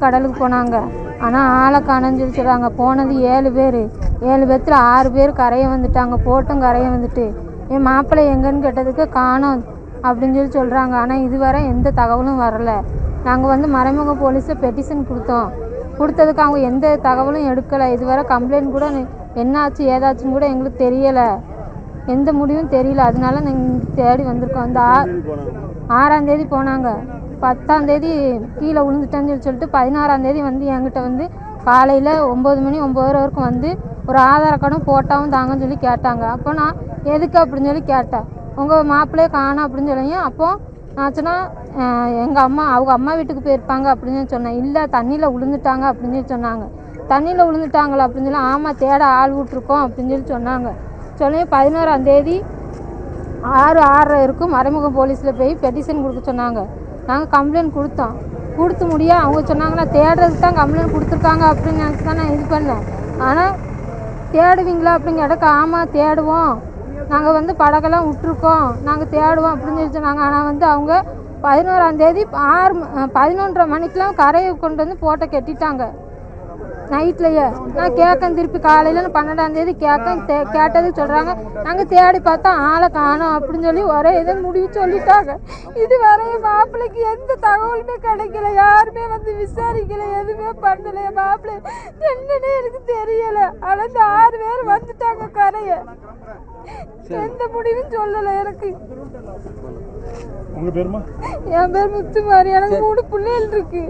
கடலுக்கு போனாங்க. ஆனால் ஆளை காணோன்னு சொல்லி சொல்கிறாங்க. போனது 7 பேர். 7 பேர்த்துல 6 பேர் கரையை வந்துட்டாங்க. போட்டும் கரையை வந்துட்டு என் மாப்பிள்ளை எங்கன்னு கேட்டதுக்கு காணோம் அப்படின்னு சொல்லி சொல்கிறாங்க. ஆனால் இதுவரை எந்த தகவலும் வரலை. நாங்கள் மறைமுக போலீஸில் பெட்டிஷன் கொடுத்ததுக்கு அவங்க எந்த தகவலும் எடுக்கலை. இதுவரை கம்ப்ளைண்ட் கூட என்னாச்சு ஏதாச்சுன்னு கூட எங்களுக்கு தெரியலை. எந்த முடிவும் தெரியல. அதனால நாங்கள் தேடி வந்திருக்கோம். இந்த 6ஆம் தேதி போனாங்க. 10ஆம் தேதி கீழே விழுந்துட்டேன்னு சொல்லிட்டு 16ஆம் தேதி என்கிட்ட காலையில் 9 மணி 9:30 வரைக்கும் ஒரு ஆதார் கார்டும் போட்டாவும் தாங்கன்னு சொல்லி கேட்டாங்க. அப்போ நான் எதுக்கு அப்படின்னு சொல்லி கேட்டேன். உங்கள் மாப்பிள்ளையே காணோம் அப்படின்னு சொல்லியும். அப்போது நான் சொன்னால் அவங்க அம்மா வீட்டுக்கு போயிருப்பாங்க அப்படின்னு சொன்னேன். இல்லை தண்ணியில் விழுந்துட்டாங்க அப்படின்னு சொல்லி சொன்னாங்க. தண்ணியில் விழுந்துட்டாங்களா அப்படின்னு சொல்லி ஆமாம் தேட ஆள் விட்ருக்கோம் அப்படின்னு சொல்லி சொன்னாங்க. சொல்லி 11ஆம் தேதி 6:30 இருக்கும் மறைமுக போலீஸில் போய் பெட்டிஷன் கொடுக்க சொன்னாங்க. நாங்கள் கம்ப்ளைண்ட் கொடுத்து முடிய அவங்க சொன்னாங்கன்னா தேடுறதுக்கு தான் கம்ப்ளைண்ட் கொடுத்துருக்காங்க அப்படின்னு நினச்சி தான் நான் இது பண்ணேன். ஆனால் தேடுவீங்களா அப்படின்னு கேட்டக்கு ஆமாம் தேடுவோம், நாங்கள் படகெல்லாம் விட்டுருக்கோம், நாங்கள் தேடுவோம் அப்படின்னு சொல்லி சொன்னாங்க. ஆனால் அவங்க 11ஆம் தேதி 11:30 மணிக்கெலாம் கரையை கொண்டு போட்டை கட்டிட்டாங்க நைட்லையே. நான் கேட்கேன் திருப்பி காலையில் 12ஆம் தேதி கேட்டதுக்கு சொல்கிறாங்க நாங்கள் தேடி பார்த்தா ஆளை காணோம் அப்படின்னு சொல்லி ஒரே இதை முடிவு சொல்லிட்டாங்க. இது வரையும் மாப்பிள்ளைக்கு எந்த தகவலுமே கிடைக்கல. யாருமே விசாரிக்கல, எதுவுமே பண்ணல. மாப்பிள்ளை என்னன்னே எனக்கு தெரியலை. ஆனால் இந்த 6 பேர் வந்துட்டாங்க கரையை. எந்த முடிவும் சொல்லலை எனக்கு. உங்க பேருமா? என் பேர் முத்துமாரி. எனக்கு 3 பிள்ளைகள் இருக்கு.